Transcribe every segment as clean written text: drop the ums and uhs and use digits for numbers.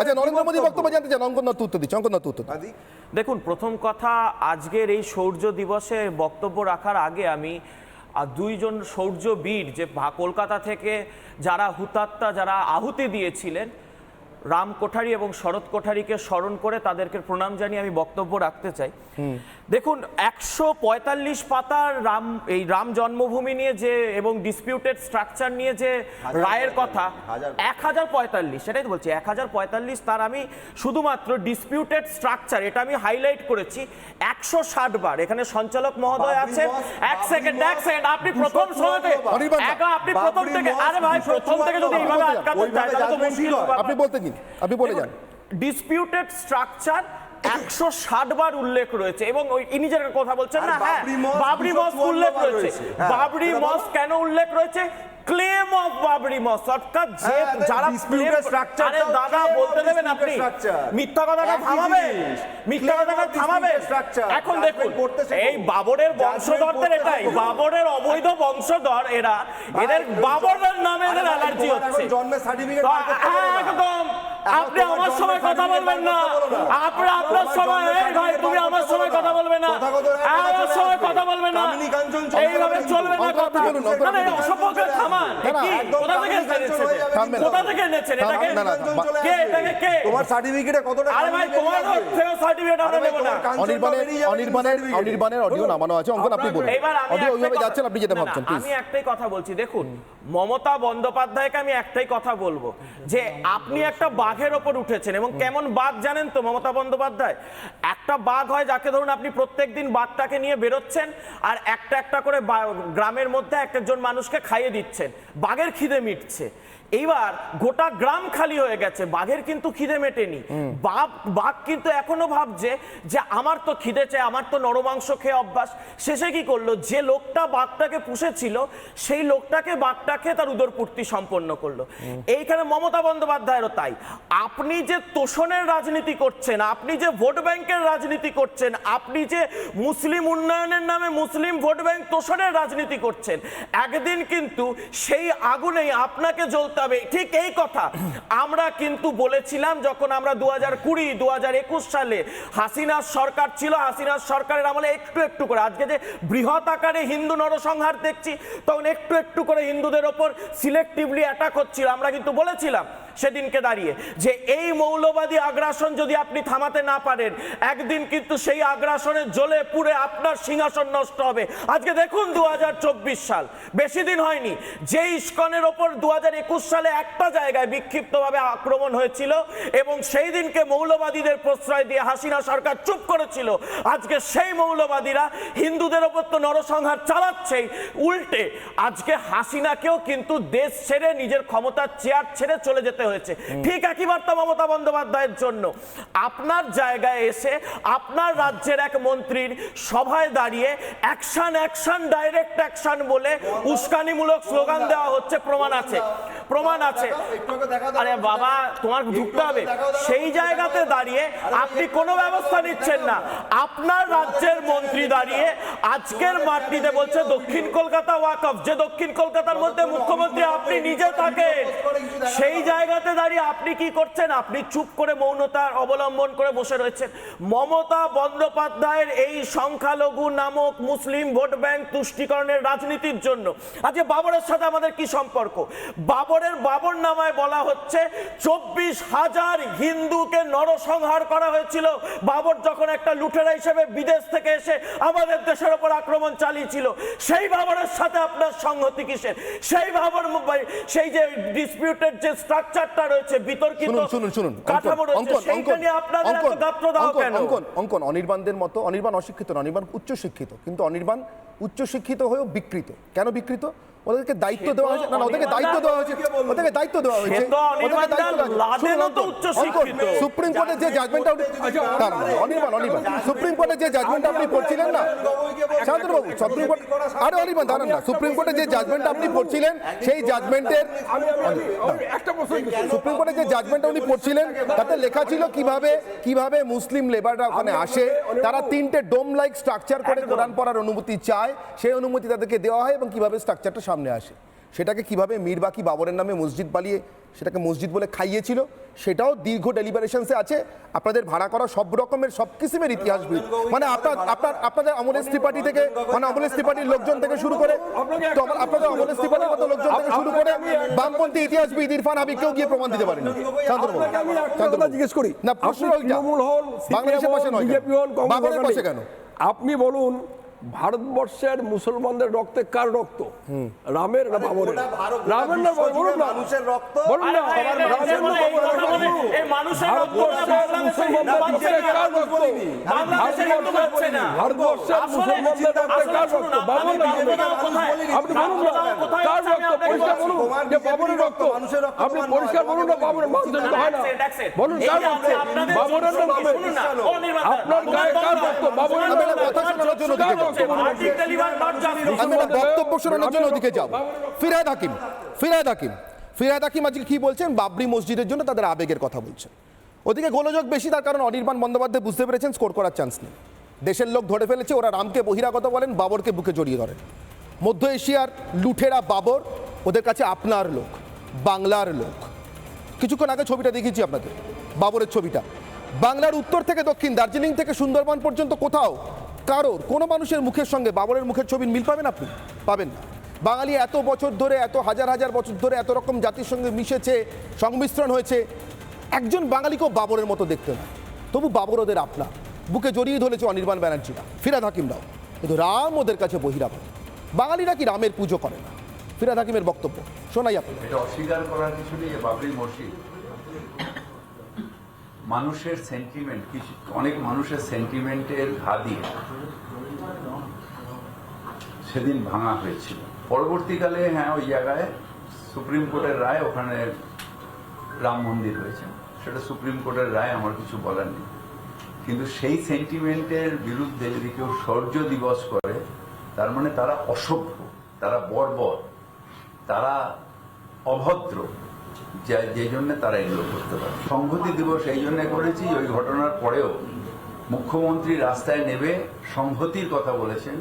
আচ্ছা, নরেন্দ্র মোদী বক্তব্য জানতে চান? অঙ্কন দত্ত উত্তর দিচ্ছে। অঙ্কন দত্ত উত্তর। দেখুন, প্রথম কথা, আজকের এই শৌর্য দিবসে বক্তব্য রাখার আগে আমি দুইজন শৌর্যবীর যে কলকাতা থেকে যারা হুতাত্মা, যারা আহুতি দিয়েছিলেন, রাম কোঠারি এবং শরৎ কোঠারিকে স্মরণ করে তাদেরকে প্রণাম জানিয়ে আমি বক্তব্য রাখতে চাই। দেখুন, 145 পাতার রাম জন্মভূমি নিয়ে যে এবং ডিসপিউটেড স্ট্রাকচার নিয়ে যে রায়ের কথা, 1045, সেটাই তো বলছি, 1045, তার আমি শুধুমাত্র ডিসপিউটেড স্ট্রাকচার এটা আমি হাইলাইট করেছি 160 বার। এখানে সঞ্চালক মহোদয় আছে। এক সেকেন্ড, আপনি প্রথম সময়তে আপনি প্রথম থেকে, আরে ভাই, প্রথম থেকে যদি এইভাবে আটকাতে চায় তাহলে তো মুশকিল হবে। আপনি বলতে দিন, আপনি বলে যান। ডিসপিউটেড স্ট্রাকচার 160 বার উল্লেখ রয়েছে এবং ইনি যে কথা বলছেন না, হ্যাঁ, বাবরি মসজিদ উল্লেখ রয়েছে। বাবরি মসজিদ কেন উল্লেখ রয়েছে? ক্লেম অফ বাবরি মসজিদ, অর্থাৎ যে যারা আরে দাদা বলতে দেবেন, আপনি মিথ্যা কথাটা থামাবেন, মিথ্যা কথাটা থামাবেন। এখন দেখুন, এই বাবরের বংশধরদের, এটাই বাবরের অবৈধ বংশধর এরা, এদের বাবরের নামে এদের অ্যালার্জি হচ্ছে একদম। আপনি আমার সময় কথা বলবেন না, আপনার সময়, ভাই তুমি আমার সময় কথা বলবে না, আমার সময় কথা বলবে না, এইভাবে চলবে না কথা। মানে অসভ্যকে থামান। কোথা থেকে এনেছেন এটাকে? কে এটাকে কে? তোমার সার্টিফিকেটে কত টাকা? আরে ভাই, তোমার সার্টিফিকেট আমরা দেব না। অনির্বাণের অডিও নামানো আছে। অঙ্কন আপনি বলুন, অডিও ওইভাবে যাচ্ছেন, আপনি যেটা ভাবছেন। আমি একটাই কথা বলছি, দেখুন, মমতা বন্দ্যোপাধ্যায়কে আমি একটাই কথা বলবো যে আপনি একটা বাঘের ওপর উঠেছেন, এবং কেমন বাঘ জানেন তো মমতা বন্দ্যোপাধ্যায়? একটা বাঘ হয় যাকে ধরুন আপনি প্রত্যেকদিন বাঘটাকে নিয়ে বেরোচ্ছেন আর একটা একটা করে গ্রামের মধ্যে একজন মানুষকে খাইয়ে দিচ্ছেন, বাঘের খিদে মিটছে। এইবার গোটা গ্রাম খালি হয়ে গেছে, বাঘের কিন্তু খিদে মেটেনি। বাঘ কিন্তু এখনো ভাবছে যে আমার তো খিদে চাই, আমার তো নরমাংস খেয়ে অভ্যাস। শেষে কি করলো? যে লোকটা বাঘটাকে পুষেছিল সেই লোকটাকে বাঘটা খেয়ে তার উদরপূর্তি সম্পন্ন করলো। এইখানে মমতা বন্দ্যোপাধ্যায়েরও তাই। আপনি যে তোষণের রাজনীতি করছেন, আপনি যে ভোট ব্যাংকের রাজনীতি করছেন, আপনি যে মুসলিম উন্নয়নের নামে মুসলিম ভোট ব্যাংক তোষণের রাজনীতি করছেন, একদিন কিন্তু সেই আগুনেই আপনাকে জ্বলতে হবে। ঠিক এই কথা আমরা কিন্তু বলেছিলাম যখন আমরা 2020, 2021 সালে হাসিনার সরকার ছিল। হাসিনার সরকারের আমলে একটু একটু করে, আজকে যে বৃহৎ আকারে হিন্দু নরসংহার দেখছি, তখন একটু একটু করে হিন্দুদের ওপর সিলেক্টিভলি অ্যাটাক হচ্ছিল। আমরা কিন্তু বলেছিলাম সেদিনকে দাঁড়িয়ে যে এই মৌলবাদী আগ্রাসন যদি আপনি থামাতে না পারেন, একদিন কিন্তু সেই আগ্রাসনে জ্বলে পুড়ে আপনার সিংহাসন নষ্ট হবে। আজকে দেখুন 2024 সাল, বেশি দিন হয়নি, যে ইস্কনের ওপর 2021 সালে একটা জায়গায় বিক্ষিপ্তভাবে আক্রমণ হয়েছিল এবং সেই দিনকে মৌলবাদীদের প্রশ্রয় দিয়ে হাসিনা সরকার চুপ করেছিল। আজকে সেই মৌলবাদীরা হিন্দুদের ওপর তো নরসংহার চালাচ্ছেই, উল্টে আজকে হাসিনাকেও কিন্তু দেশ ছেড়ে, নিজের ক্ষমতার চেয়ার ছেড়ে চলে যেতে হয়েছে। ঠিক একই বার্তা মমতা বন্দ্যোপাধ্যায়ের জন্য। আপনার জায়গায় এসে আপনার রাজ্যের এক মন্ত্রীর সভায় দাঁড়িয়ে অ্যাকশন অ্যাকশন ডাইরেক্ট অ্যাকশন বলে উস্কানিমূলক স্লোগান দেওয়া হচ্ছে, প্রমাণ আছে, প্রমাণ আছে। আরে বাবা, তোমার ঢুকতে হবে। সেই জায়গাতে দাঁড়িয়ে আপনি কোনো ব্যবস্থা নিচ্ছেন না। আপনার রাজ্যের মন্ত্রী দাঁড়িয়ে আজকের মাটিতে বলছে দক্ষিণ কলকাতা ওয়াকফ, যে দক্ষিণ কলকাতার মধ্যে মুখ্যমন্ত্রী আপনি নিজে থাকেন। সেই জায়গাতে দাঁড়িয়ে আপনি কি করছেন? আপনি চুপ করে মৌনতার অবলম্বন করে বসে রয়েছেন। মমতা বন্দ্যোপাধ্যায়ের এই সংখ্যালঘু নামক মুসলিম ভোট ব্যাংক তুষ্টিকরণের রাজনীতির জন্য আজকে বাবরের সাথে আমাদের কি সম্পর্ক? বাবর নামায় বলা হচ্ছে 24,000 হিন্দুকে নরসংহার করা হয়েছিল। বাবর যখন একটা লুটেরা হিসেবে বিদেশ থেকে এসে আমাদের দেশের উপর আক্রমণ চালিয়েছিল, সেই বাবরের সাথে আপনার সংহতি কিসের? সেই বাবর, সেই যে ডিসপিউটেড যে স্ট্রাকচারটা রয়েছে, বিতর্কিত কাঠামো রয়েছে, সেইটা নিয়ে আপনাদের এত গাত্রদাহ কেন? অঙ্কন, অনির্বাণদের মতো, অনির্বাণ অশিক্ষিত না, অনির্বাণ উচ্চশিক্ষিত, কিন্তু অনির্বাণ উচ্চশিক্ষিত হয়েও বিকৃত। কেন বিকৃত? ওদেরকে দায়িত্ব দেওয়া হয়েছে, না ওদেরকে দায়িত্ব দেওয়া হয়েছে, ওদেরকে দায়িত্ব দেওয়া হয়েছে, সুপ্রিম কোর্টের যে জাজমেন্ট, অনির্বাণ সুপ্রিম কোর্টের যে জাজমেন্ট আপনি পড়ছিলেন না শান্তনুবাবু, সুপ্রিম কোর্ট, আরে অনির্বাণ দাঁড়ান না, সুপ্রিম কোর্টের যে জাজমেন্ট আপনি পড়ছিলেন সেই জাজমেন্টের, সুপ্রিম কোর্টের যে জাজমেন্টটা উনি পড়ছিলেন তাতে লেখা ছিল কিভাবে মুসলিম লেবাররা ওখানে আসে, তারা 3টে ডোম লাইক স্ট্রাকচার করে কোরআন পড়ার অনুমতি চায়, সেই অনুমতি তাদেরকে দেওয়া হয় এবং কিভাবে স্ট্রাকচারটা সামনে আসে। সেটাকে কিভাবে মীরবাকি বাবরের নামে মসজিদ বানিয়ে সেটাকে মসজিদ বলে খাইয়েছিল, সেটাও দীর্ঘ ডেলিবারেশনসে আছে। আপনাদের ভাড়া করা সব রকমের সব কিসিমের ইতিহাসবিদ, মানে আপনাদের অমলেশ ত্রিপাঠী থেকে, মানে অমলেশ ত্রিপাঠীর লোকজন থেকে শুরু করে, তো আপনাদের অমলেশ ত্রিপাঠীর মতো লোকজন থেকে শুরু করে বামপন্থী ইতিহাসবিদ ইরফান হাবিবকেও গিয়ে প্রমাণ দিতে পারেনি। শান্তনুবাবু জিজ্ঞেস করি, না, প্রশ্ন তৃণমূল হন, বাংলাদেশের পাশে নয়, বিজেপি হন, বাবরের পাশে কেন? আপনি বলুন, ভারতবর্ষের মুসলমানদের রক্তে কার রক্ত? রামের না বাবরের? রামের না বলুন না, মানুষের রক্ত, বলুন না, রামের না বাবরের? এই মানুষের রক্ত ভারতবর্ষের মুসলমানদের রক্তে কার রক্ত? ভারতবর্ষের মুসলমানদের রক্তে কার রক্ত? বাবর না রামের? আপনি বলুন না, কার রক্ত? পরিষ্কার বলুন যে বাবরের রক্ত। আপনি পরিষ্কার বলুন না, বাবরের মানতে হয় না। বলুন কার রক্ত? বাবরের না রামের? আপনার গায়ে কার রক্ত? বাবরের না রামের? কথা শোনার জন্য দিকে যাও। আমি একটা বক্তব্য শোনানোর জন্য ওদিকে যাব। ফিরহাদ হাকিম আজকে কি বলছেন? বাবরি মসজিদের জন্য তাদের আবেগের কথা বলছেন। ওদিকে গোলযোগ বেশি, তার কারণ অনির্বাণ বন্দ্যোপাধ্যায় বুঝতে পেরেছেন স্কোর করার চান্স নেই। দেশের লোক ধরে ফেলেছে, ওরা রামকে বহিরাগত বলেন, বাবরকে বুকে জড়িয়ে ধরেন। মধ্য এশিয়ার লুঠেরা বাবর ওদের কাছে আপনার লোক, বাংলার লোক। কিছুক্ষণ আগে ছবিটা দেখিয়েছি আপনাদের, বাবরের ছবিটা। বাংলার উত্তর থেকে দক্ষিণ, দার্জিলিং থেকে সুন্দরবন পর্যন্ত কোথাও কারোর কোনো মানুষের মুখের সঙ্গে বাবরের মুখের ছবির মিল পাবেন আপনি? পাবেন না। বাঙালি এত বছর ধরে, এত হাজার হাজার বছর ধরে এত রকম জাতির সঙ্গে মিশেছে, সংমিশ্রণ হয়েছে, একজন বাঙালিকেও বাবরের মতো দেখতে না। তবু বাবর ওদের আপনা, বুকে জড়িয়ে ধরেছে অনির্বাণ ব্যানার্জিরা, ফিরহাদ হাকিমরাও। কিন্তু রাম ওদের কাছে বহিরাগত। বাঙালিরা কি রামের পুজো করে না? ফিরহাদ হাকিমের বক্তব্য শোনাই আপনার। এটা অস্বীকার করার কিছু নেই। বাবরি মসজিদ মানুষের সেন্টিমেন্ট, অনেক মানুষের সেন্টিমেন্টের ঘা দিয়ে সেদিন ভাঙা হয়েছিল। পরবর্তীকালে হ্যাঁ, ওই জায়গায় সুপ্রিম কোর্টের রায়, ওখানে রাম মন্দির হয়েছে, সেটা সুপ্রিম কোর্টের রায়, আমার কিছু বলার নেই। কিন্তু সেই সেন্টিমেন্টের বিরুদ্ধে যদি কেউ শৌর্য দিবস করে, তার মানে তারা অসভ্য, তারা বর্বর, তারা অভদ্র, যে জন্য তারা এগুলো করতে পারে। সংহতি দিবস এই জন্য করেছি, ওই ঘটনার পরেও মুখ্যমন্ত্রী রাস্তায় নেমে সংহতির কথা বলেছেন,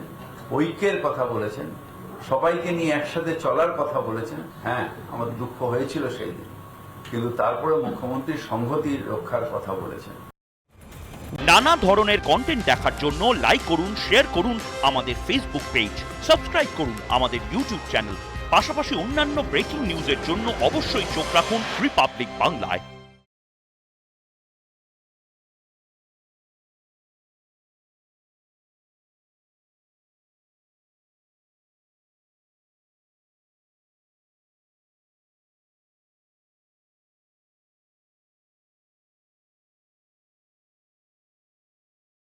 ঐক্যের কথা বলেছেন, সবাইকে নিয়ে একসাথে চলার কথা বলেছেন। হ্যাঁ, আমার দুঃখ হয়েছিল সেই দিন, কিন্তু তারপরে মুখ্যমন্ত্রী সংহতি রক্ষার কথা বলেছেন। নানা ধরনের কন্টেন্ট দেখার জন্য লাইক করুন, শেয়ার করুন আমাদের ফেসবুক পেজ, সাবস্ক্রাইব করুন আমাদের ইউটিউব চ্যানেল। পাশাপাশি অন্যান্য ব্রেকিং নিউজের জন্য অবশ্যই চোখ রাখুন রিপাবলিক বাংলায়।